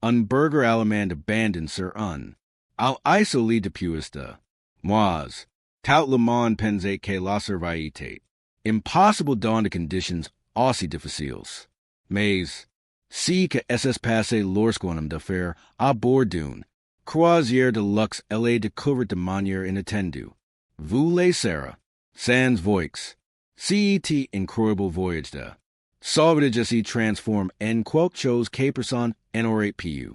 Un Berger Allemand abandoned sur un. Al iso li depuista. Moise. Tout le monde pensait que la survivait. Impossible dans de conditions aussi difficiles. Mais, si que SS passé lorsqu'on homme d'affaires à bord d'une croisière de luxe elle est découverte de manière inattendue. Vous les Sarah. Sans voix. Cet incroyable voyage de Sauvetage s'y transforme en quelque chose que personne n'aurait pu.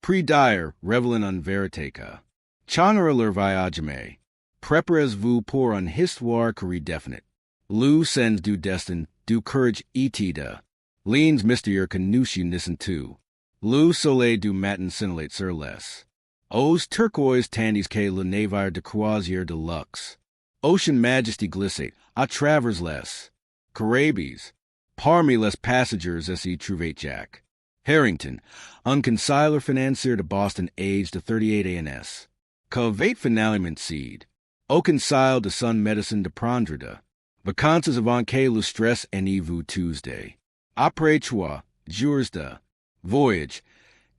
Prix dire, revelant en vérité que. Changera leur voyage jamais. Préparez-vous pour une histoire définite. Le sens du destin, du courage étide. Liens mystère que nous nissen tout. Le soleil du matin scintillate sur les. Aux turquoise tandis que le navire de croisière de luxe. Ocean majesty glissate à travers les. Caribes. Parmi les passagers s'y trouvait Jack Harrington, un conseiller financier de Boston aged de 38 ans. Que finalement seed. Au conseil de son médecin de prendre de vacances avant que le stress en vous Tuesday. Après 3 jours de voyage,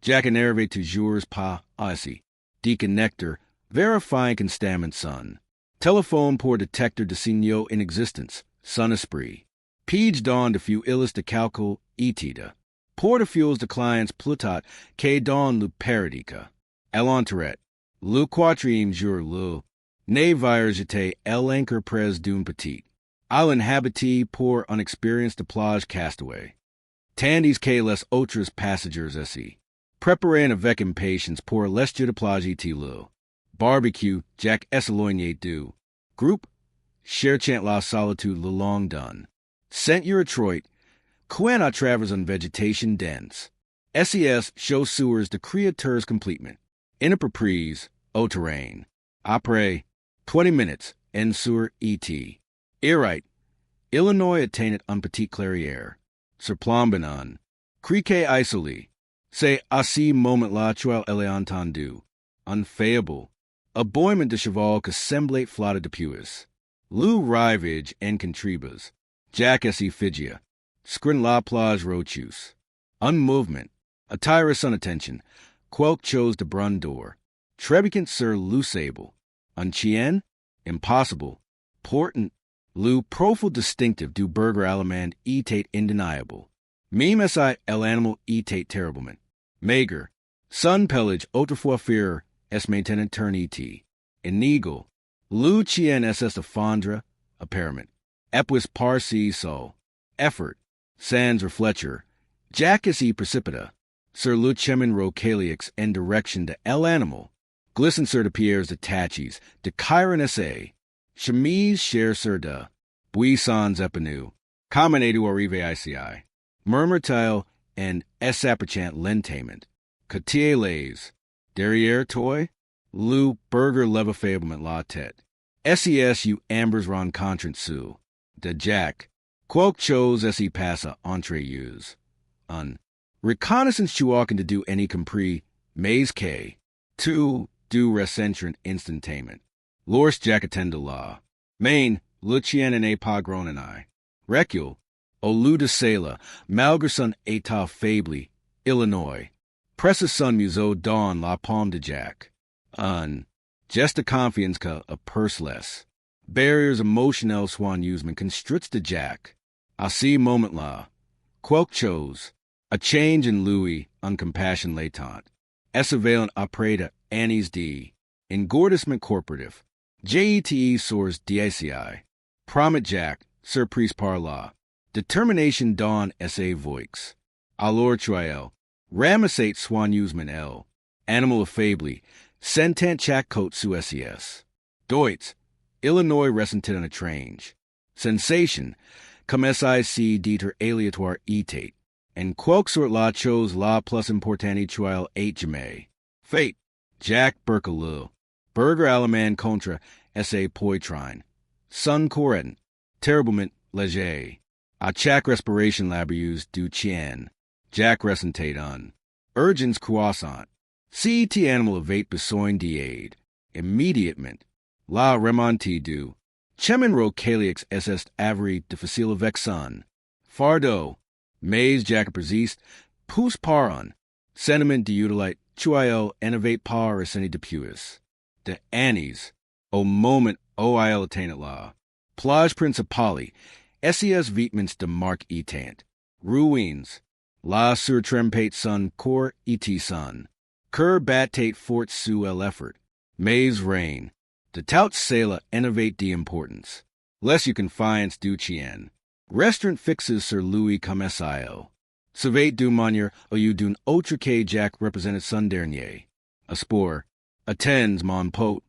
Jack n'arrivait toujours pas assez. Déconnecteur, verifying constamment son. Téléphone pour détecteur de signaux inexistence, son esprit. Page dans de few illis de calcul étide. Portefeuilles de clients plutot que dans le paradica. Allemand, le quatrième jour le navire jeté l'anchor près d'une petite. Al inhabité pour un expérience de plage castaway. Tandis que les autres passagers s'y préparant avec impatience pour l'esture de plage et le barbecue Jack s'éloignait du groupe, cherchant la solitude le long d'un. Sent your Detroit, quand à travers une végétation dense. SES chaussures de créateurs complétement. Entreprise, au terrain. Après 20 minutes, en sur ET. Irrite, Illinois atteignait un petit clairière. Surplombant. Criquet isolé. C'est à ce moment-là elle est entendue. Unfaible. Aboiement de cheval que semblait flotter de puis. Le rivage en contribas. Jack s'y figia. Scrin la plage rochus. Un mouvement. Attire son attention. Quelque chose de brandor. Trebicant sur le sable. Un chien? Impossible. Portant. Le profil distinctive du Berger Allemand était indeniable. Même si l'animal était terriblement maigre. Son pelage autrefois fier est maintenant ternité. Inégal. Le chien est fondre, apparemment. Epwis par si sol. Effort. Sans réfléchir. Jack s'y précipita. Sur le chemin rocalix en direction de l'animal. Glissant sur de pierres de tachis, de chiron essai. Chemise cher sur de buissons épineux. Commonadu arrive ici. Murmure-t-il en s'approchant lentement. Cotier les. Derrière toi? Le Berger leva faiblement la tête. SES you ambers rencontrent sous. De Jack. Quelque chose s'y passe entre eux. Un. Reconnaissance tu walking to do any compris, mais que. Tu do ressentrant instantanément. Lors Jack attend de la. Main, le chien n'est pas grown en I. Recul. Au lieu de cela, malgré son état faible, Illinois. Presse son museau dans la paume de Jack. Un. Geste de confiance que a purseless. Barriers emotionnels soigneusement construits de Jack. À ce moment-là, quelque chose, a change in Louis, un compassion latent. Essavalant après de Annie's D. Engourdissement corporatif. JETE source DICI. Promet Jack, surprise par là. Determination dans sa voix. Alors triel. Ramassate soigneusement L. Animal affably. Sentent chaque cote sous SES. Deutz. Illinois ressentit en étrange. Sensation. Comme SIC dieter aléatoire etate. En quelque sorte la chose la plus importante trial et jamais. Fate. Jack Berkeleu. Berger Allemand contre sa poitrine. Sun courant. Terriblement léger. A chaque respiration laborieux du chien. Jack ressentait un. Urgence croissant. Cet animal avait besoin d'aide. Immédiatement. La remontie du. Chemin rocalix est avri difficile avec son. Fardeau. Mais Jack persiste. Pousse par un. Sentiment de utilite, chuil, innovate par, eseni depuis. De annies, o moment, oil attainant law. Plage principali, ses vitments de mark etant. Ruins, la sur trempate sun, cor et sun. Cur batate fort su el effort. Maze rain. De tout sela innovate de importance. Less you can fiance du chien. Restaurant fixes Sir Louis comme SIO. Sauvetage du manier au you d'un autre que Jack represented son dernier. A spore. Attends mon pot.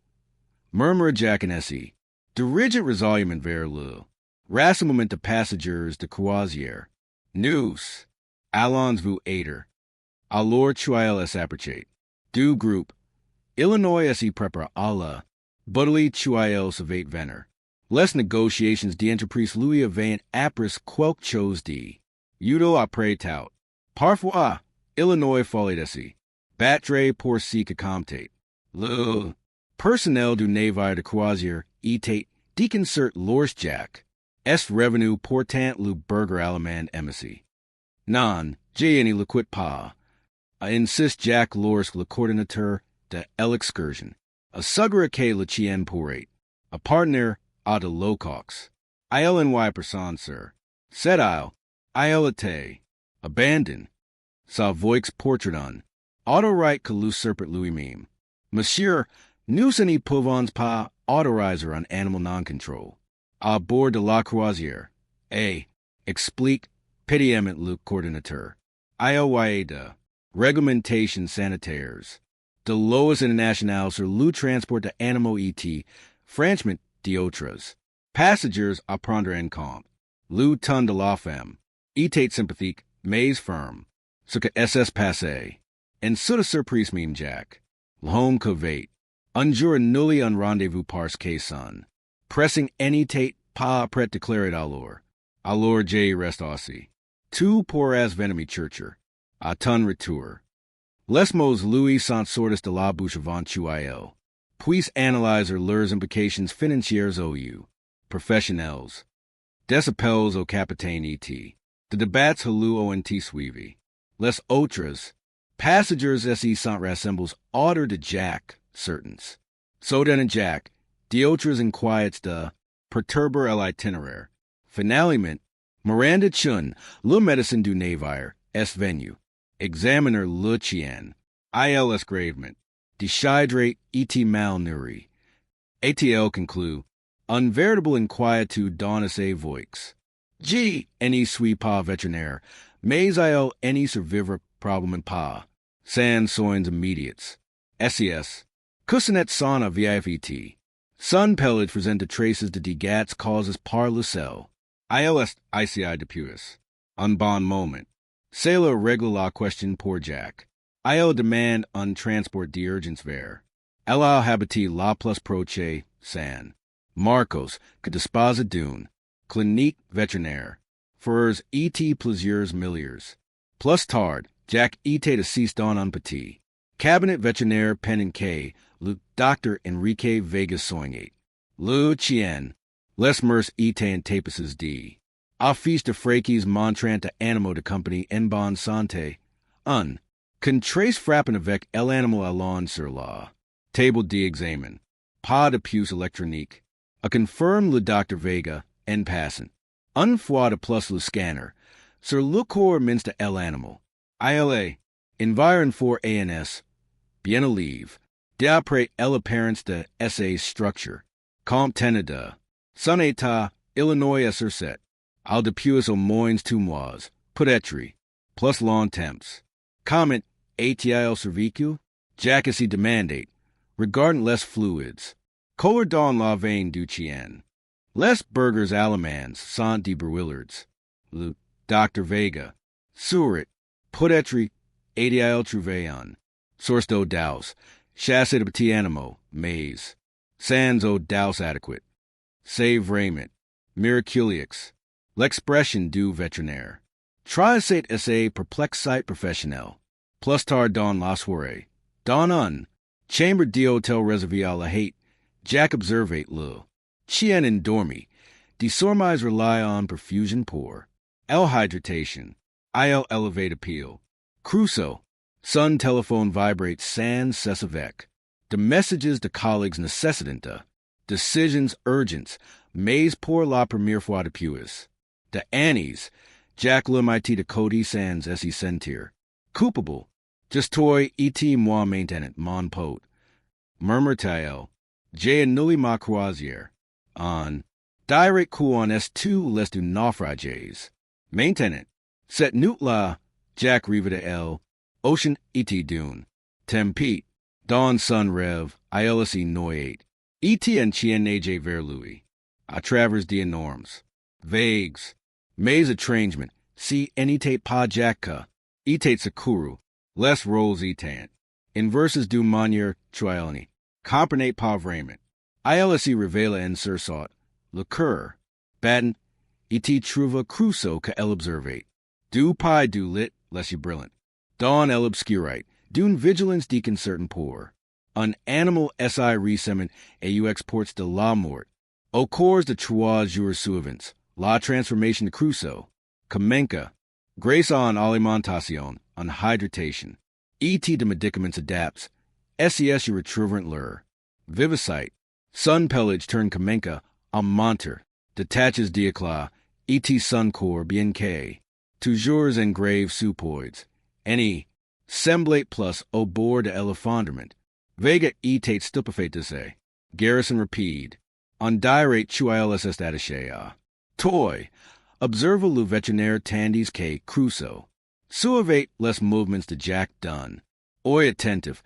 Murmure Jack and Essie. De rigid resolvement vers le. Rassemblement de passagers de croisière. News. Allons vous aider. Alors choquer es approchate. Du groupe. Illinois esi prepara à la. Butterly choquer savate venner. Les negotiations d'entreprise Louis avant apres quelques chose dit. Udo après tout. Parfois, Illinois folie desi. Batre pour si que comptate. Le personnel du navire de croisière etate déconcert l'ors Jack. Est revenu portant le Berger Allemand embassy. Non, j'ai ne le quitte pas. Insiste Jack l'ors le coordinateur de l'excursion. A sugger que le chien pourrait. A partner à de locox. ILNY person, sir. Said I'll te. Abandon. Sa voix portrait Autorite que l'usurpert Louis meme. Monsieur, nous ne pouvons pas autoriser un animal non-control. À bord de la croisière. Explique pédiement le coordinateur. IOYA de réglementation sanitaires. De lois internationales sur le transport de animaux et franchement d'autres. Passagers à prendre en compte. Le ton de la femme. Etate sympathique, mais firm. Ce que SS passé. En sous surprise meme Jack. L'homme covate. Un jour nulli un rendezvous parce que son. Pressing any tate pas prêt declared alors. Alors J rest aussi. Tu pour as venemi churcher. A ton retour. Les mots Louis sont sortis de la bouche avant chuil. Puis analyser leurs implications financières ou professionnels. Des appels au capitaine et de débats halou ont suivi. Les autres. Passagers esi sont rassembles ordre de Jack, certains. Soden and Jack, d'autres inquiets de perturber l'itinéraire. Finalement, Miranda Chun, le médecin du navire, est venu. Examiner le chien. ILS gravement. Dehydrate et malnourri. ATL conclut. Un véritable inquietude dans ses voix. G. Any suis pas vétérinaire, mais il any survivre probablement pas. Sans soins immédiats. SES. Cousinet sauna VIFET. Sun pellet presente traces de dégâts causes par le sel. ILS ICI depuis. Un bon moment. Sailor règle la question pour Jack. Il demande un transport d'urgence vers. Elle habite la plus proche, San. Marcos, que dispose d'une. Clinique vétérinaire. Furs et plusieurs milliers. Plus tard, Jack était assis dans un petit. Cabinet vétérinaire Peninque, le docteur Enrique Vegas soigné. Le chien. Les mers étaient en tapisses d. Affiche de fraquis montrant à animaux de compagnie en bonne santé. Un. Contrace frappant avec l'animal allant sur la table d'examen. Pas de puce électronique. A confirme le docteur Vega, en passant. Une fois de plus le scanner. Sur le corps mince de l'animal. ILA. Environ for ANS. Bien alive. D'après l'apparence de SA structure. Compte de. Son état, Illinois sur 7. Al depuis au moins 2 mois. Peut-être. Plus long temps. Comment ATIL survécu? Jack is demandate. Regardant les fluids. Color dans la veine du chien. Les Bergers Allemands sont de brûlards. Le Dr. Vega. Sur it. Peut-être. ATIL trouvé un. Source d'eau douce. Chasse de petits animaux. Maze. Sans eau douce adequate. Save raiment. Miraculix. L'expression du vétérinaire. Trisate essai perplexite professionnel. Plus tard dans la soirée. Dans un. Chambre d'hôtel réservé à la hate. Jack observate le. Chien endormi. Desormais rely on perfusion pour. L-hydratation. Il elevate appeal. Crusoe. Son telephone vibrates sans cesse avec. The messages de colleagues necessitant. Decisions urgent. Mais pour la première fois depuis. The Annies. Jack l'MIT de Cody sans s'y sentir. Coupable. Just toi et moi maintenant mon pote. Murmure-t-il. J'ai annulé ma croisière. On. Direct coup en est-tu les du naufrages. Maintenant. Cette nuit-là, Jack rive de elle. Ocean et dune. Tempête. Dawn sun rêve. Ielsi noyate. Et en chien nage vers lui. À travers des normes. Vagues. Mais etrangement. Si enitate pas Jacka. Etate sakuru. Les rôles etant. Inverses du manière trialni. Comprenate pas vraiment. Ielsi revela en sursaught. Le cœur. Batten. Et trouve crusoe que elle observate. Du pi du lit, less you brilliant. Dawn el obscurite. D'une vigilance deconcertant pour. Un animal si resement et u exports de la mort. Au cours de trois jours suivants. La transformation de crusoe. Kamenka. Grace en alimentation, on hydratation. Et de medicaments adapts. SES you retrouvant lure. Vivicite. Sun pelage turn Kamenka en monter. Detaches diacla. Et sun core bien que. Toujours en grave supoids. Any. Semblate plus au bord de elephondrement. Vega etate stupefate. Garrison rapide. On dirate chuilis est attachea. Toy. Observe le veterinaire tandis que crusoe. Suavate les movements de Jack done. Oi attentive.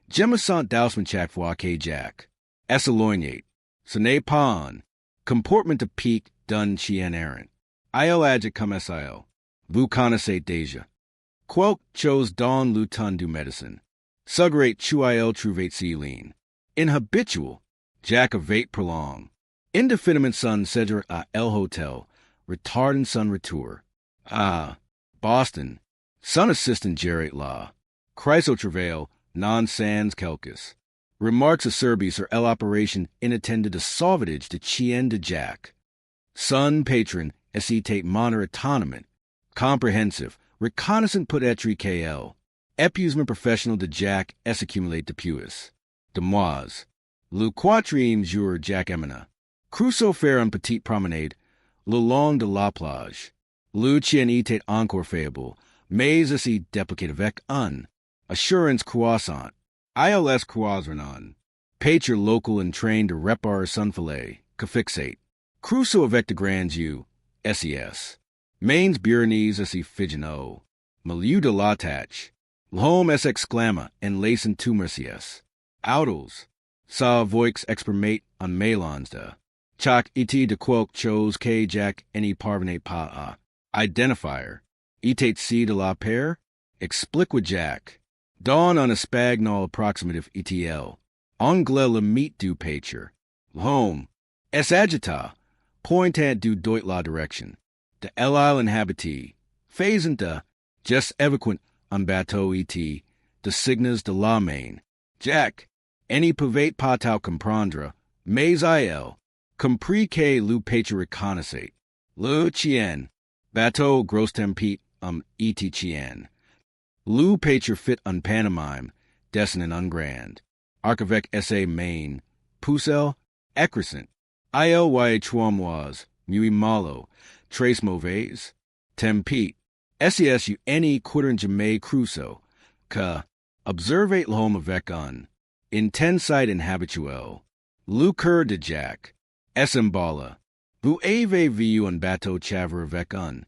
Gemissant dousement chaque fois que Jack. Essaloignate. Ce n'est pas un. Comportement de pique done chien errant. Il agit comme sil. Vous connaissez déjà. Quelques chose dans le temps du médecin. Sugrate chuil trouvate céline. Inhabitual. Jack avate prolong. Indefiniment son cedre à el hotel. Retardant son retour. Ah. Boston. Son assistant Gerrit Law. Chryso travail, non sans quelques. Remarks acerbi sur el operation inattendue de sauvetage de Chien de Jack. Son patron, esitate moner autonomant. Comprehensive, reconnaissant put etri KL. Épuisement professionnel de Jack es accumulate depuis. Demoise. Le quatrième jour Jack Emina. Crusoe faire un petite promenade. Le long de la plage. Le chien etate encore fable. Mais aussi deplicate avec un. Assurance croissant. ILS croisrenon. Pature local and trained to repar sunfilet. Confixate. Crusoe avec de grands yeux. SES. Mains Burenese as figino. Milieu de la tâche. L'homme es exclama en lacen tumercies. Outles. Sa voix exprimate en melons de. Choc et de quelques chose que Jack any parvenait pas à. Identifier. Etate C de la paire. Explique with Jack. Dawn on a spagnol approximative ETL. Anglais le meet du pature. L'homme. Es agita. Pointant du doit la direction. De el island habitee. Phasant de. Just eloquent on bateau et. De signes de la main. Jack. Any pavate patau comprendre. Mais il. Compris que le pature reconnaissate. Le chien. Bateau gros tempete et chien. Le pature fit un pantomime. Dessinant ungrand. Archevêque sa main. Pucelle. Ecrisant. Il tromoise. Mui malo. Trace mauvaise. Tempete. SESU any quitern jamais crusoe. Que. Observate l'homme avec un. Intensite and habituel. Le cœur de Jack. Essembala. Vous avez vu un bateau chaver avec un.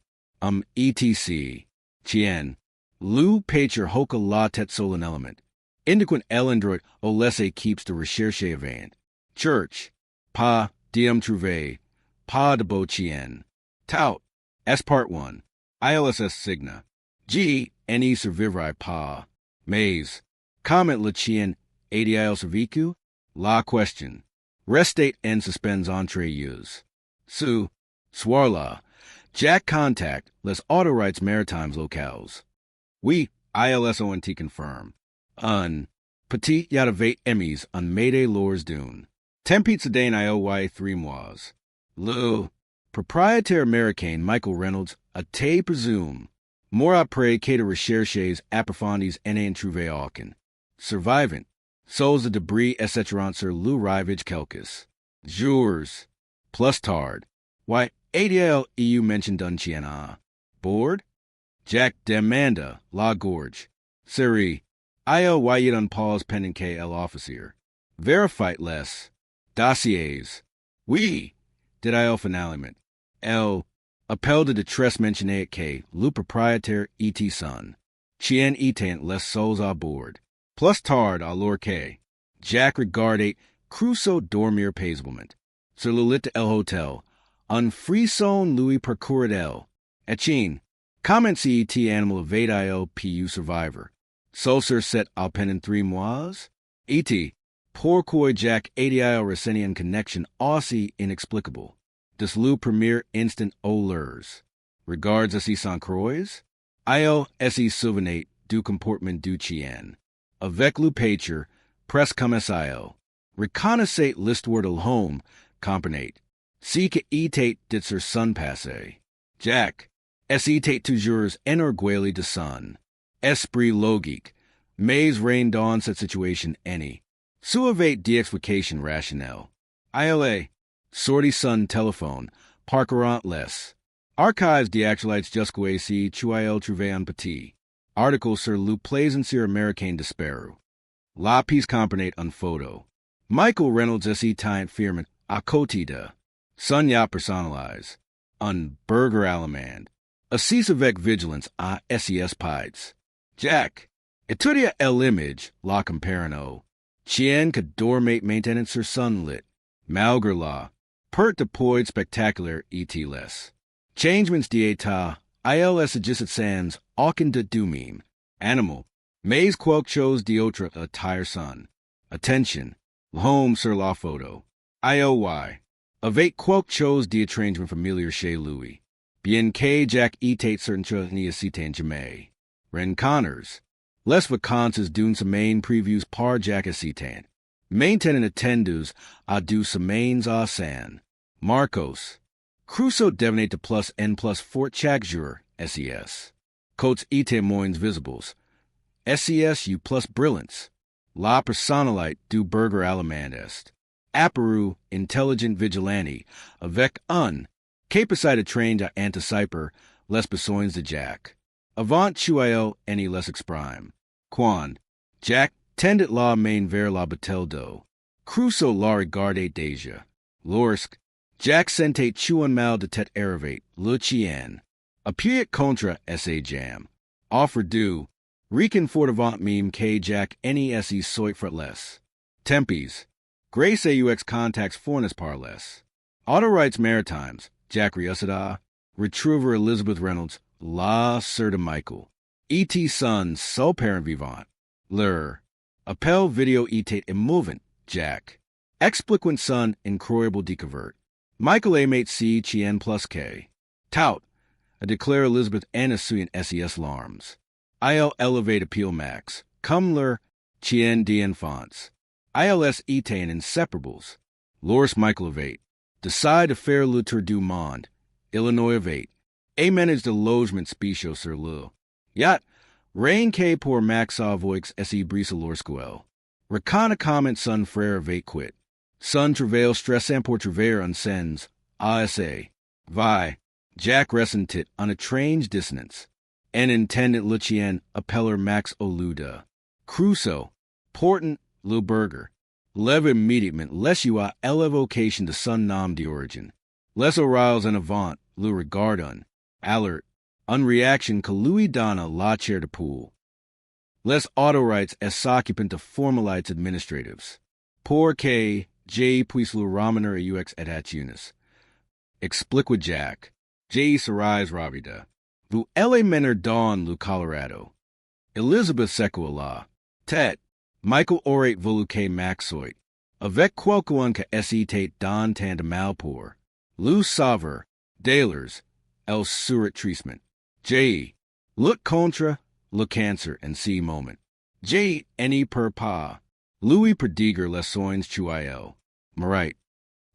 etc. Chien. Le pature hoca la tête solon element. Indiquant elendroit o laisse keeps de recherche avant. Church. Pas diem trouvé. Pas de beau chien. Tout. S part 1. ILSS signa. G. Any survivrai pas. Mais. Comment le chien ADIL survicu? La question. Restate and suspends entre use. Su. Soir Jack contact les autorités maritimes locales. Oui, ILSONT confirm. Un. Petit yadavate emis on Mayday Lors Dune. Tempete Sedain IOY 3 mois. Le. Proprietaire américain Michael Reynolds, a te presume. More après que de recherches approfondies en trouvé aucun. Survivant. Souls de débris etc. sur le rivage quelques jours. Plus tard. Why, ADL EU mentioned un chien à board? Jack demanda la gorge. Siri. IO why un pause pendant que el officier. Verified less. Dossiers. Oui. Did I finalement. El. Appel de détresse mentionné que le propriétaire et son. Chien étant les souls à bord. Plus tard alors que. Jack regardait Crusoe dormir paisiblement. Sur le lit el hotel. Un frisson lui parcourait elle. Echin. Comment si et animal evade pu survivor. Sol sur set al penin 3 mois? Et. Pourquoi Jack adil ressenien connection aussi inexplicable. Des le premier instant aux leurs. Regards assis sans croise? Il se souvenait du comportement du chien. Avec le pêcheur, presque comme il. Reconnaissait l'histoire de homme, comprenait. Si que était dit sur son passé. Jack, était toujours enorgueilli de son esprit logique, mais reigned dans cette situation any. Suivait d'explication rationnelle. Il sorti son téléphone, parcourant les archives d'actualités jusqu'à si tu il trouvé un petit article sur le plaisir américain d'espérer. La pièce comprenait une photo. Michael Reynolds tient firme à côté de son yacht personnalisé, un Berger Allemand. Assis avec vigilance à SES Pides. Jack, étudia l'image, la comparano. Chien que dormait maintenant sur son lit. Malgré la perte de poids spectaculaire et les changements d'état, il s'agissait sans aucun de doumim. Animal, mais quelque chose d'autre à tire son. Attention, l'homme sur la photo. IOY. Avec quelque chose d'étrangement familiar chez lui. Bien que Jack était certain chose n'y c'était jamais. Rencontres. Les vacances d'une semaine prévues par Jack était. Maintenant attendus à 2 semaines à San Marcos. Crusoe devenait de plus en plus fort chaque jour, SES. Côtes étaient moins visibles. SES u plus brillance. La personnalité du Berger Allemand est. Apparu intelligent vigilante, avec un capacité trained à anticiper les besoins de Jack. Avant tuil any les exprime. Quand Jack tendait la main vers la bouteille d'eau, Crusoe la regardait déjà. Lorsque Jack sentait un mal de tête arriver, le chien appuyait contre sa jambe. Offre du reconfortant mime que Jack nes soit fretless. Tempes. Grace aux contacts fournis par les. Autorites maritimes. Jack Riosada. Retriever Elizabeth Reynolds. La Sœur de Michael. E.T. son, seul parent vivant. Leur. Appel vidéo était émouvant, Jack. Expliquant son incroyable découverte. Michael aimait si chien plus que. Tout. A declare Elizabeth anassuant SES larmes. Il elevate appeal max. Comme leur chien d'enfance. ILS étaient inseparables. Loris Michael evate. Decide de faire le tour du monde. Illinois evate. Et manage de logement spéciaux sur le. Yat. Rain que pour max avoix se brise lorsquel. Reconna comment son frère evate quit. Son travail stressant pour trouver un sens. ASA. Vi. Jack ressentit on a strange dissonance. En intendant le chien appeller Max Oluda. Crusoe. Portant le Berger. Lève immédiatement les you à l'évocation de son nom d'origine. Les oreilles en avant, le regard alert, en réaction que lui donna la chair de poule. Les autorités s'occupent de formalités administratives. Pour que J puisse le ramener à UX et at unis. Explique Jack. J serais ravida. Vous allez mener dans le Colorado. Elizabeth secoua la. Tête. Michael aurait voulu que Maxoit. Avec quelqu'un que était dans tant de mal pour. Le sauveur. Dalers. El surat treatment. J. Look contre le cancer and see moment. J. Any per pas. Louis perdiguer les soins chuil. Marit.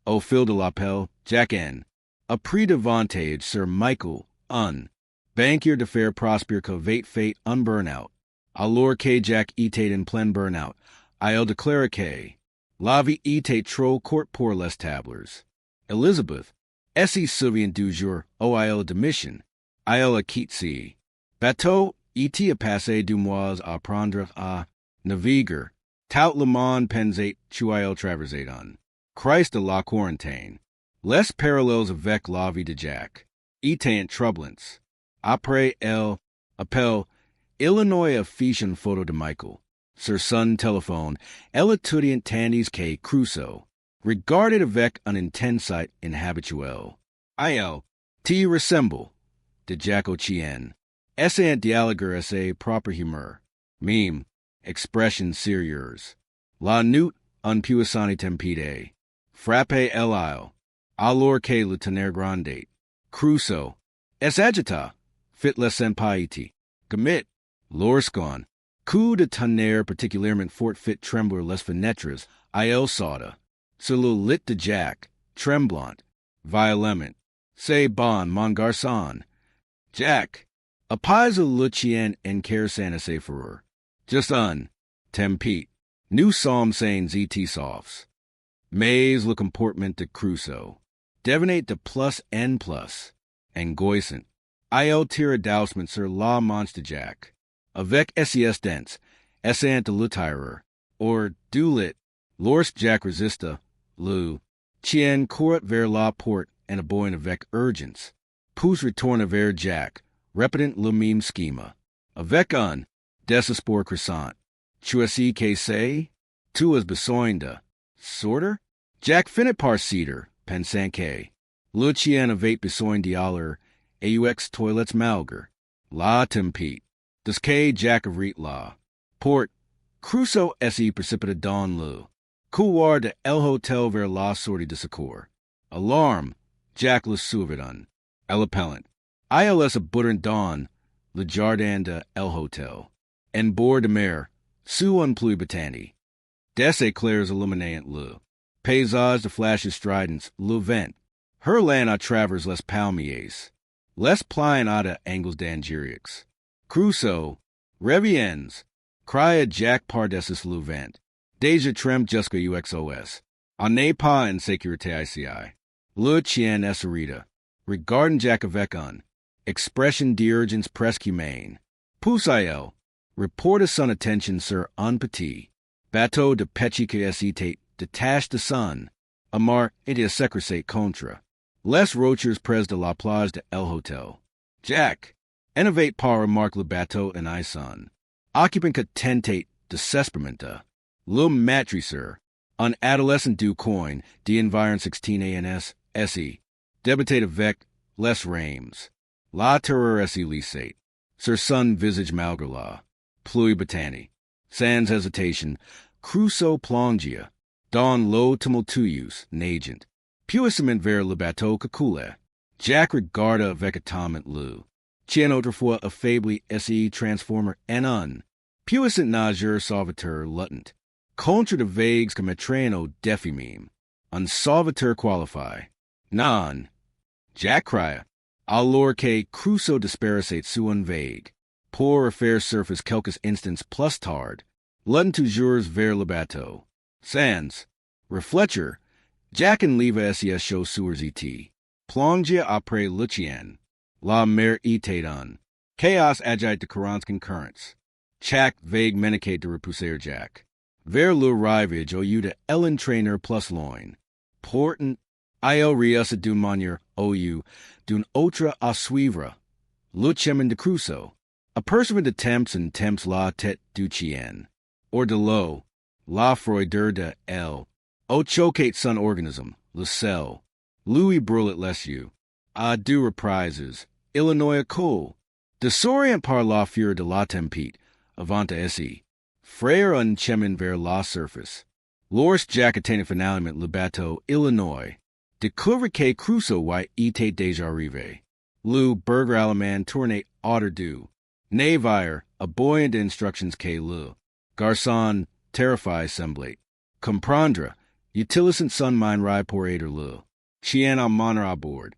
Au fil de l'appel, Jack N. A prix d'avantage Sir Michael, un. Bankier de faire prosper que fait unburnout. Alors que Jack etate en plein burnout. Il declare que la vie etate trop court pour les tablers. Elizabeth, essi souvient du jour où il démission. Il a quitté. Bateau, et a passé du mois à prendre à naviguer. Tout le monde pensait qu'il traversait un. Christ de la quarantaine. Les parallèles avec la vie de Jack. Étant troublants. Après elle appelle Illinois affiche une photo de Michael. Sur son téléphone, elle étudie tandis que Crusoe. Regarded avec un insight inhabituel. Il te ressemble. De Jack au Chien. Essayant dialoguer à ses propres humeurs. Mime. Expressions sérieuses. La nuit, un puissant tempête. Frappe el isle. Alors que le tonnerre grandait. Crusoe. Es agita. Fit les empaiti. Commit. Lorsqu'on. Coup de tonnerre particulièrement fort fit trembler les fenêtres. Il sauta. Sur le lit de Jack. Tremblant. Violemment. C'est bon, mon garçon. Jack. Apais le chien en kersan à ses fureurs. Just un. Tempête. Nous sommes sains et saufs. Mais le comportement de Crusoe. Devenait de plus en plus. Angoissant. Il tire d'ausement sur la manche de Jack. Avec ses dents. Essayant de le tirer. Or, du lit. Lorsque Jack résista. Le chien courait vers la porte en aboyant avec urgence. Pousse retourne vers Jack. Repetant le même schema. Avec un désespoir crescent. Tu as que c'est? Tu as besoin de sorter? Jack finit par céder, pensant que le chien avait besoin d'aller aux toilettes malgré la tempête. Des que Jack ouvrit la porte. Crusoe s'y précipita dans le couloir de el hotel vers la sortie de secours. Alarme! Jack le souverain. El appellant. ILS abordant dans le jardin de el hotel. En bord de mer, sous un pluie batani. Des éclairs illuminant le paysage de flashes stridents, le vent. Hurlant à travers les palmiers. Les pliant à de angles d'angériques. Crusoe, reviens, cria Jack par-dessus le vent. Déjà trempe jusqu'à UXOS. On n'est pas en sécurité ici. Le chien esserita. Regardant Jack avec un expression d'urgence presque humaine. Pousse-il. Reporta son attention sur un petit bateau de pêche qui était détaché de son amarre et de sécurité contre les rochers près de la plage de el hotel. Jack, innovate par remarque le bateau en ison. Occupant que tentate desesperamenta. Le matriceur, un adolescent du coin d'environ 16 ans, se débattait avec les rames. La terreur se lissait. Sur son visage malgré la pluie batani. Sans hésitation, Crusoe plongia dans l'eau tumultueuse, nageant. Puissamment vers le bateau que coulait. Jack regarda avec étonnement le chien autrefois affaibli se transformer en un puissant nageur sauveteur latent. Contre de vagues comme traîneau défimime. Un sauveteur qualifié. Non. Jack cria. Alors que Crusoe disparaissait sous un vague. Pour refaire surface quelques instants plus tard. Latent toujours vers le bateau. Sans réfléchir, Jack en leva ses chaussures et plongia après le chien. La mer était un chaos agite de courants concurrents. Chaque vague menacait de repousser Jack. Vers le rivage au lieu de l'entraîneur plus loin. Portant, il riassa d'une manière au lieu d'une autre à suivre. Le chemin de Crusoe. Apercevant de temps en temps la tête du chien. Or de l'eau, la froideur de el. Au choquer son organisme, le sel. Louis brûlet les yeux. À deux reprises, Illinois cool. Disorienté par la fureur de la tempête, avant essayer. Frère un chemin vers la surface. Lorsque Jack atteignit finalement le bateau Illinois, découvre que Crusoe était déjà arrivé. Le Berger Allemand tournait hors du navire, aboyant d'instructions que le garçon terrifié semblait comprendre. Utilisant son mind ride pour aider le chien à monter à bord.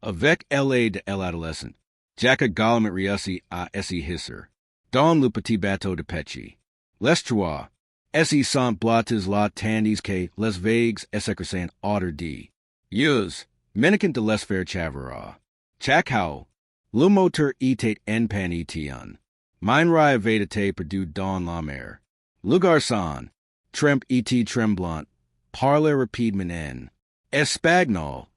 Avec l'aide de l'adolescent, Jack a galamet riussi a essi hisser. Don le petit bateau de pêche. Les trois. Essi sont blattes la tandis que les vagues esecrescent otter d. Yus. Menican de les faire chavera. Chak how. Le moteur etate en pan etion. Mine rai vedete perdu dans la mer. Le garçon. Tremp et tremblant. Parle rapidement en. Espagnol.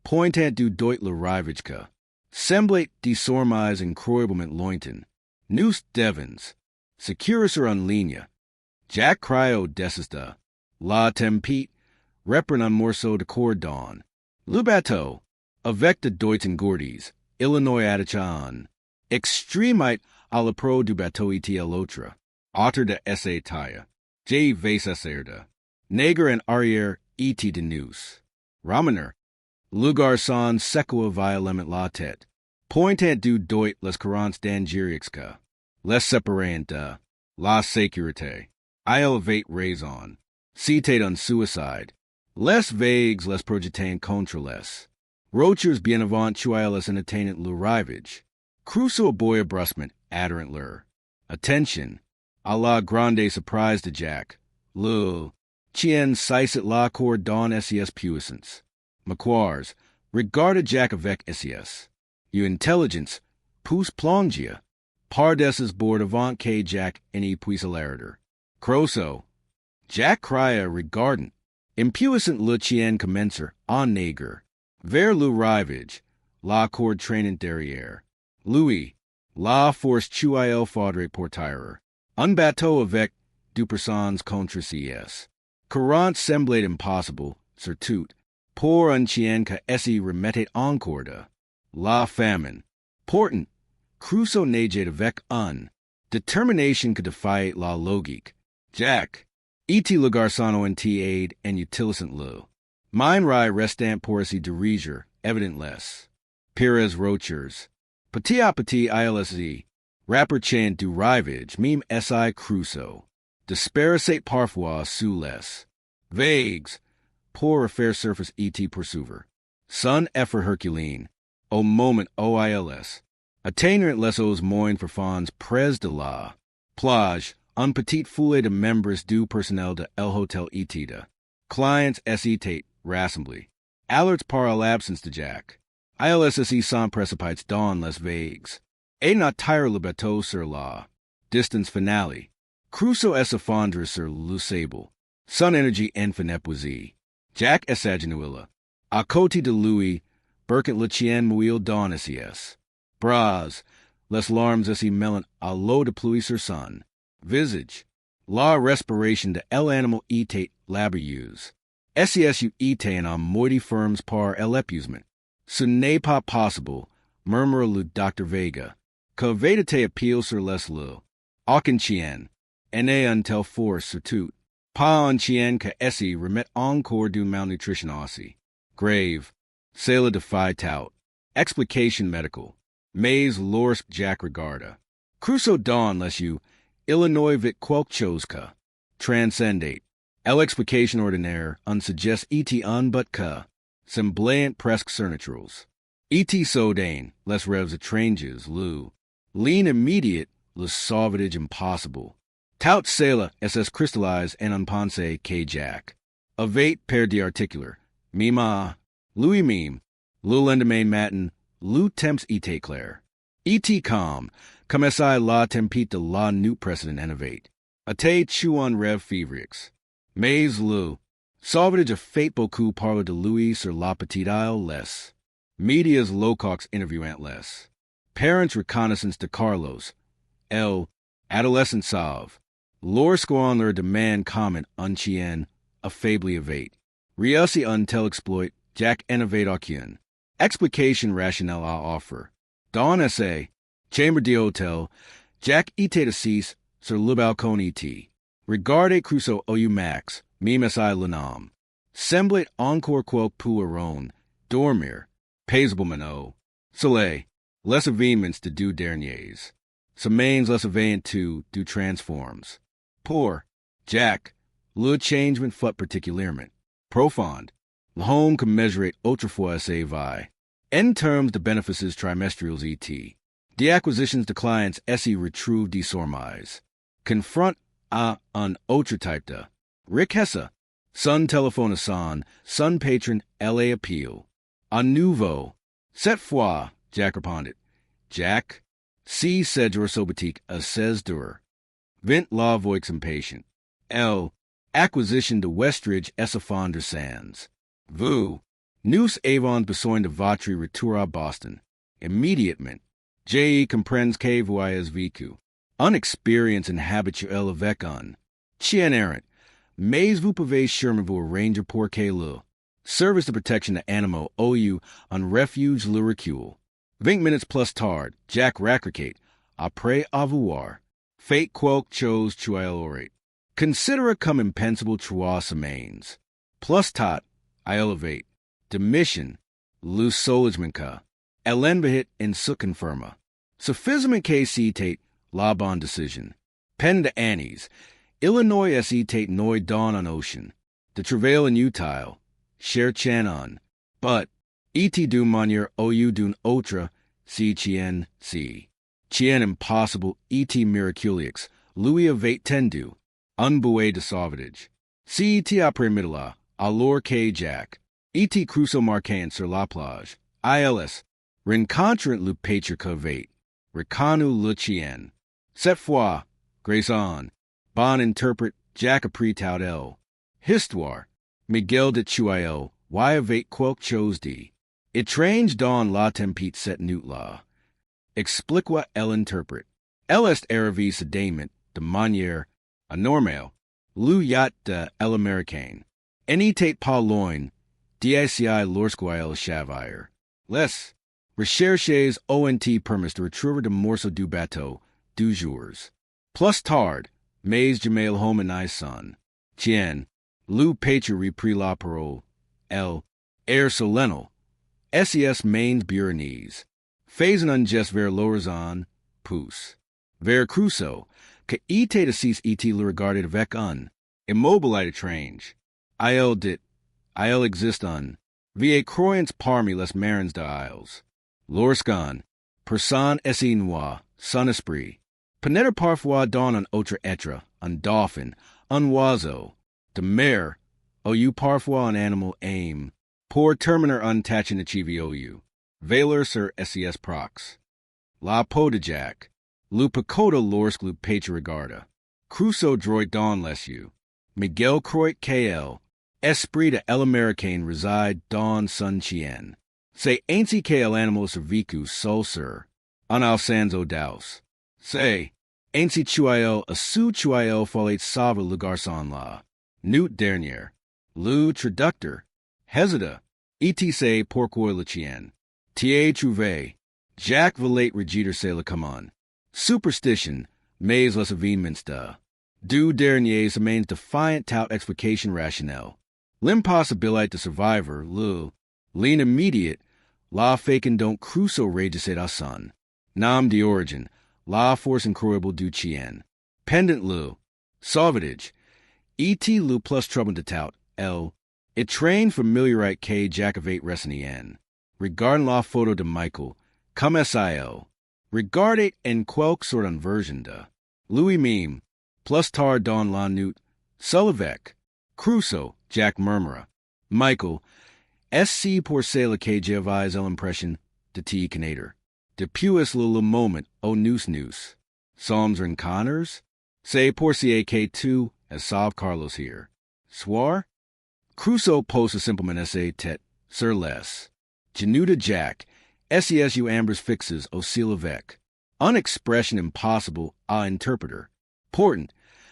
Pointant du deut le rivageka. Semblate de sormise incroyablement lointain. Nous devens. Securus en ligne. Jack cryo desista. La tempête. Repren un morceau de cordon. Le bateau. Avec de deut engordis. Illinois attichan. Extremite à la pro du bateau et à l'autre. Otter de esse taille. J. Vasacerda. Neger en arrière et de nous. Ramener. Le garçon sequa violement la tête. Pointant du deut les courants d'angeriexca. Les séparant de. La sécurité. I elevate raison. Citate on suicide. Les vagues les projetant contre les. Rochers bien avant chuiles and attainant le rivage. Crusoe boy brusment adherent lure. Attention. A la grande surprise de Jack. Le. Chien cicet la cor don ses puissance. Macquars. Regarded Jack avec ses. You intelligence. Pus plongia. Pardeses board avant que Jack any puisalariter. Croso. Jack cria regardant. Impuissant le chien commencer en neger. Vers le rivage. La corde trainant derrière. Louis. La force chuil faudre portirer. Un bateau avec du persons contre cs. Courant semblait impossible, surtout. Pour un chien que esse remettait encore. La famine. Portant. Crusoe negeait avec un. Determination que defy la logique. Jack. Et le garçon ont aide and utilisant le. Mine rai restant pour esse diriger, evidentless. Pires rochers. Petit à petit ilse. Rapper chant du rivage, meme si Crusoe. Disparacate parfois sous les. Vagues. Pour a fair surface et pursuver. Sun effort Herculean. Au moment oils. Attainant les aux moins for fons pres de la. Plage. Un petit foule de membres du personnel de El Hotel Etida. Clients etate, rassembly. Alerts par l'absence de Jack. ILSSE sans précipites dans les vagues. Et not tire le bateau sur la. Distance finale. Crusoe s'effondre sur le sable. Sun energy infinepoisie. Jack essagenuilla. A côté de Louis, Berger le chien mouille dans ses. Bras. Les larmes esse melon à l'eau de pluie sur sun. Visage. La respiration de el animal etate laborieux. SESU etain en moiti firms par l'epuisement. Ce n'est pas possible, murmure le Dr. Vega. Que vedete appeal sur les le. Aucun chien. Ene un tel force surtout. Pas un chien que esse remet encore du malnutrition aussi. Grave. C'est le defy tout. Explication medical. Mais lors Jack regarda. Crusoe don les you. Illinois vit quelque chose que. Transcendate. L'explication ordinaire unsuggest et un but que. Semblant presque surnaturals. Et soudain, les rêves étranges, le. Lean immediate, le sauvetage impossible. Tout cela ss crystallise en un pensée que Jack. Avate per d'articular. Mima. Louis mime. Le lendemain matin, le temps était clair. Et calm. Comme si la tempête de la new precedent innovate. Ate chuan rev fevrix. Mais le. Sauvetage a fait beaucoup parle de Louis sur la petite isle les. Media's locox interviewant les. Parents reconnaissance de Carlos. L. Adolescent sauve. Lorsqu'on leur demande comment un chien, affably evade. Réussi un tel exploit, Jack innovate aucun. Explication rationnelle à offer. Dans essai. Chambre d'hôtel, Jack était assis sur le balcon et regardez Crusoe au max, mime si le nom. Semblait encore quelque peu aron, dormir, paisible minot. Soleil, les événements de deux derniers. Semaines les événements du transforms. Pour Jack, le changement fut particulièrement profonde. Le homme commensurait autrefois ses vie. En termes de bénéfices trimestriels et The acquisitions de clients esse retrouve de sormise. Confront a un autre type de. Riqueza. Son téléphone son, son patron la appeal. A nouveau. Cette fois, Jack répondit. Jack, si cedre sobatique a 16 dur. Vint la voix impatient. L. Acquisition de Westridge Essafon de Sands. Vous. Nous avons besoin de votre retour à Boston. Immediatement. Je comprends que vous ayez vécu. Unexperienced and habituel avec un. Chien errant. Mais vous pouvez sûrement vous arranger pour que le. Service de protection de animaux OU un refuge le recul. 20 minutes plus tard, Jack racricate. Après avoir. Fait quelque chose tu orate. Consider comme impensable trois semaines. Plus tot, I elevate. De mission, lu soligmanka. Elenbahit in se confirma. Suffisamment que citate, la bonne decision. Pen de Annie's. Illinois acetate noi dawn on ocean. De travail in utile. Cher chanon. But, et du manier ou d'une autre, si chien, si. Chien impossible, et miraculix. Louis avate tendu. Unboué de Sauvetage. Si et après midla, alors que Jack. Et crusoe marquant sur la plage. ILS. Rencontrant le patre cavate. Reconu le chien. Cette fois, Grayson. Bon interpret, Jack appris tout el. Histoire. Miguel de Chuayo, y avate quelque chose dit. Étrange dans la tempête cette nuit-là. Expliqua el interpret. El est arrivé sedament, de manière anormale, lu yacht de l'américain. N'était pas loin, d'ici lorsqu'il chavire. Les recherches ont permis de retrouver de morceaux du bateau, du jours. Plus tard, mais jamais homme et son. Chien, lu patre repris la parole, el, air solennel, SES mains burenis. Phasen ungest vers l'horizon, pousse. Vers crusoe, que ite de cis et le regarded avec un, immobile étrange. Il dit, il existe un, vie croyance parmi les marins de isles. Lorsqu'un, personne esse noir, son esprit, pénètre parfois dans un autre être, un dolphin, un oiseau, de mer, ou parfois un animal aim, pour terminer untaching achieve ou, valor sur SES prox. La peau de Jack, lu pacoda lorsque lu patre regarda. Crusoe droit dans les Miguel croit KL, esprit de l'américain reside dans son chien. C'est ainsi que l'animal survécu seul sur, en alsanzo daus. C'est, ainsi chuael a su chuael follet sauve le garçon là. Newt dernier, le traducteur, hésita, etc. pourquoi le chien. Tie trouvé, Jack volait regitre c'est le common. Superstition, mais les événements de. Du dernier remains defiant tout explication rationnelle. L'impossibilité de survivre, l'inimmédiate, la faken don't crusoe rages à son. Nom d'origine, la force incroyable du chien. Pendant sauvetage, et le plus trouble de tout, it trained familiarite que Jack of 8 resnien. Regarding la photo de Michael, comme sil. Regardez en quelque sorte en version de. Louis meme, plus tard dans la nuit, seul avec. Crusoe, Jack murmura. Michael, SC pour cela que j'avais l'impression de te connaître. Depuis le moment au nous. Sommes rencontres? C'est pour ça que tu as sauvé Carlos here. Soir? Crusoe pose simplement essa tête sur les. Genou de Jack, SESU ambers fixes au ciel avec. Une expression impossible à interpreter. Portant,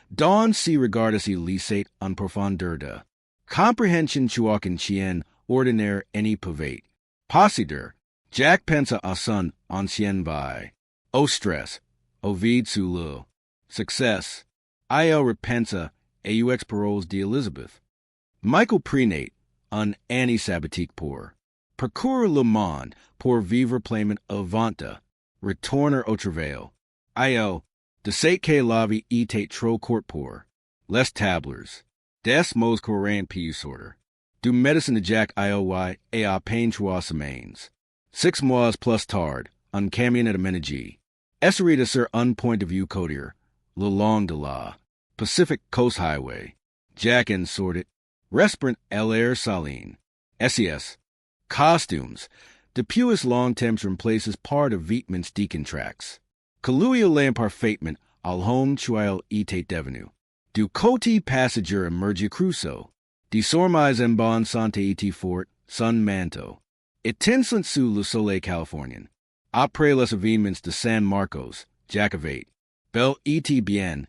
don si regardes y lisate en profondeur de. Comprehension chuaken chien ordinaire any pavate. Possideur, Jack pensa à son ancien vie. Au stress, au vide sous le. Success, il repensa aux paroles d'Elizabeth. Michael prenate, un Annie sabbatique pour. Parcours le monde pour vivre pleinement avanta. Retourner au travail. Il, de ce que la vie était trop courte pour. Les tablers. Des mots courant pius order. Du medicine de Jack IOY et à peine 3 semaines. 6 mois plus tard, un camion at a menagerie. Esserita sur un point de vue côtier, le long de la Pacific Coast Highway, Jack and sorted, Restaurant l'air saline, SES, costumes, depuis long temps replaces part of Vietman's deacon tracks. Kaluia lamp parfaitement al home chuil etate devenu. Du côté passager emerge crusoe. Desormais en bon santé et fort, sun manto. Étincelant sous le soleil californien. Après les événements de San Marcos, Jack of Eight. Bel et bien,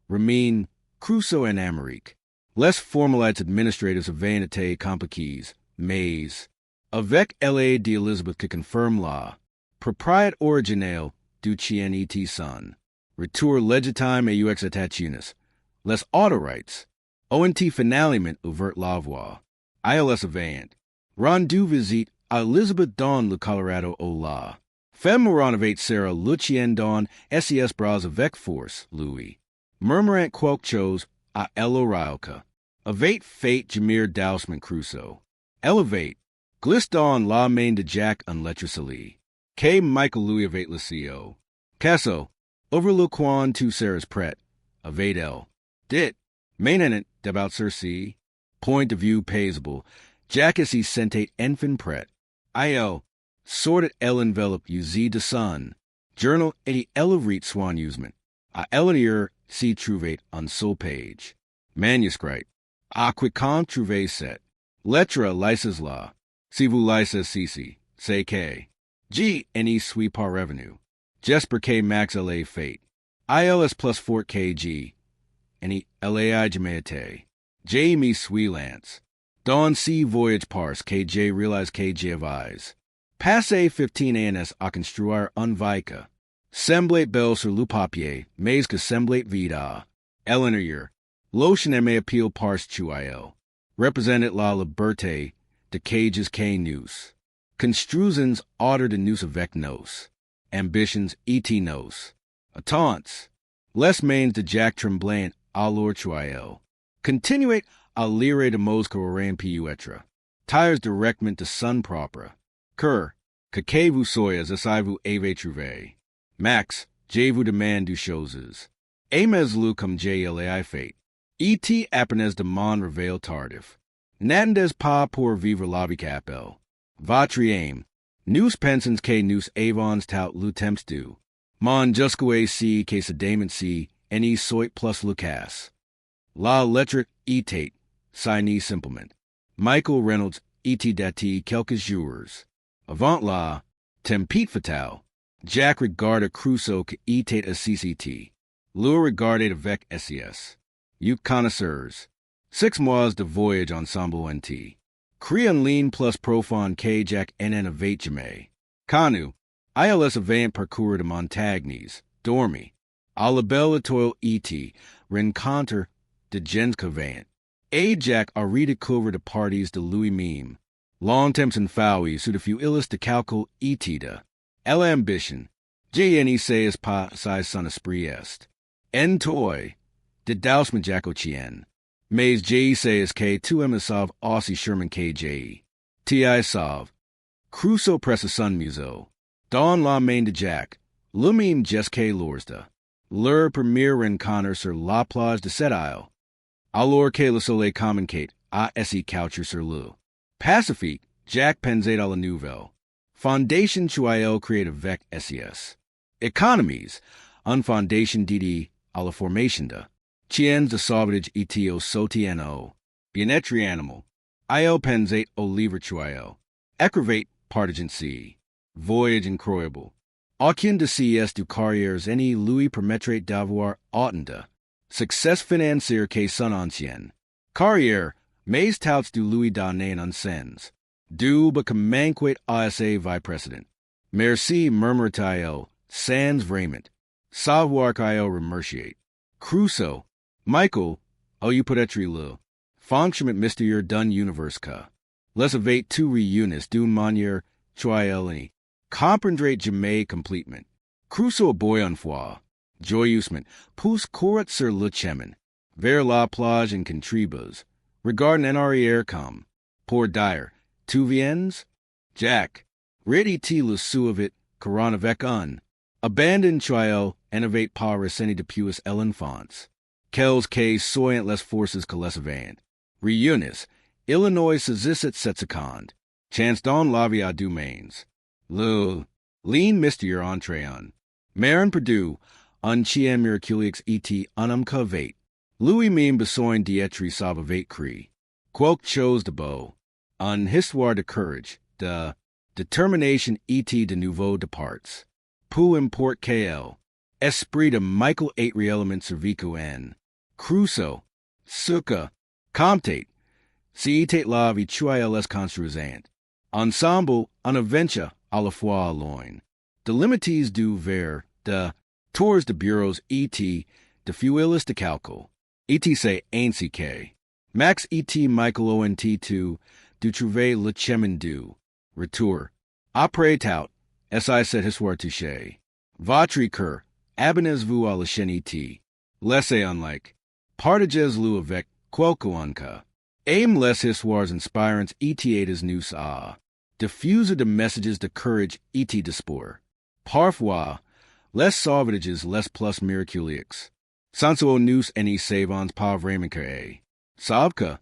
Ramin, Crusoe en Amérique. Les formalités administratives of vanité compliquées, mais, avec l'aide d'Elizabeth que confirme la propriété originale du Chien et son. Retour légitime et exatationis. Les autorités. ONT finalement ouvert la voie. ILS avant. Rendu visite à Elizabeth dans le Colorado au la. Femme renovate Sarah le Chien dans SES bras avec force, Louis. Murmurant quoque chose à Eloralka. Avate fate Jameer Dousman Crusoe. Elevate. Glisse dans la main de Jack en lettre K. Michael Louis avate le CO. Casso. Over le quan tu Sarah's pret. Avate L. Dit. Mainenant d'about Circe. Point of view paisible. Jack is sentate enfant pret. IL. Sorted L envelope uz de son. Journal et elevate swan usement. A eladier see trouvate on soul page. Manuscript. Aquicant trouvé set. Lettre lyses la. Si vous lyses ceci. Say K. G. Any sweep par revenue. Jesper K. Max LA fate. ILS plus 4 KG. Any LAI Jamaete. J. Me Sweelance. Dawn C. Voyage Pars KJ realize KJ of eyes. Passe 15 ANS a construire unvica. Semblate belle sur le papier, mais que semblate vida. Eleanor, lotion me appeal pars chuil. Represented la liberté de cages K news. Construzens order de nous avec nos. Ambitions et nos. Attentes. Les mains de Jack Tremblant alors chuil. Continuate à lire de mos coran puetre. Tires directement de sun propre. Cur, que vous soyez essai vous avez trouvé. Max, je vous demande du choses. Aimez lu comme JLAI fate. Et appenes de mon réveil tardif. N'attendez pas pour vivre la vie capel. Votre aim. Nous pensons que nous avons tout le temps du. Mon jusqu'où si que se dément si, ni soit plus lucas. La lettre etate, signe simplement. Michael Reynolds et dati quelques jours. Avant la, tempête fatale. Jack regarde Crusoe que etate a CCT. Lou regarded avec SES. You connoisseurs. 6 mois de voyage ensemble NT. Créan ligne plus profond que Jack NN avate jamais. Canu. ILS avant parcours de Montagnes. Dormi. A la belle toile et rencontre de gens covant. A Jack a redécouvert de parties de Louis Mime. Long temps en faui sous de few illis de calcul etida. L'ambition. JNE sais pas si son esprit est. En toy. De dousman Jacko Chien. Mais J sais que tu aimes sauve aussi Sherman KJ. Ti sauve. Crusoe pressa son museau. Dans la main de Jack. Le mime jesque lorsda. Leur premier rencontre sur la plage de cette île. Alors que le soleil communicate à esse coucher sur le. Pacifique, Jack pensait à la nouvelle. Fondation chuil create avec SES. Economies, un fondation DD à la formation de. Chiens de sauvetage et au sotieno. Bien-être animal. Il pensait au livre chuil. Écrivate partigency. Voyage incroyable. Aucun de CS du carrières any Louis permettre d'avoir autant de. Success financier que son ancien. Carrière, mais touts du Louis donné en sens. Du but que manquet ASA vi precedent. Merci murmure-t-il, sans vraiment. Savoir qu'il remerciate. Crusoe, Michael, you peut-être le. Fonctionnement mystérieux d'un univers que. Les avate tu réunis d'une manière choyelini. Comprendre jamais completement. Crusoe boy en foi. Joyeusement, pousse courait sur le chemin. Vers la plage en contribus. Regardant en arrière comme. Poor dire. Tu viens? Jack. Ready-t le sous of it, coron avec un. Abandon trial, innovate par reseni depuis l'enfance. Quels que soyant les forces que les avant. Reunis, Illinois saisisset setsecond. Chance don la vie à deux mains. Le, lean mystier entreon. Marin Perdue, un chien miraculix et unum vate. Louis meme besoin dietri salvavate cri. Quelques chose de beau. Un histoire de courage, de determination et de nouveau departs. Peu import KL. Esprit de Michael 8 Reelement Cervico N. Crusoe. Suka. Comtate. Ciitate la vie les construisant. Ensemble, un aventure à la fois loin. De limites du ver, de tours de bureaux et de fuelis de calcul. Et c'est ainsi que. Max et Michael ONT2, du trouvé le chemin du. Retour. Après tout, si cette histoire touché. Votre cœur, abonnez-vous à la chaîne et laissez un like. Partagez-le avec quelqu'un que aime les histoires inspirantes et des nous à. Diffuser de messages de courage et d'espoir. Parfois, les sauvages les plus miraculeux. Sans nous any savants pas vraiment que. Savka.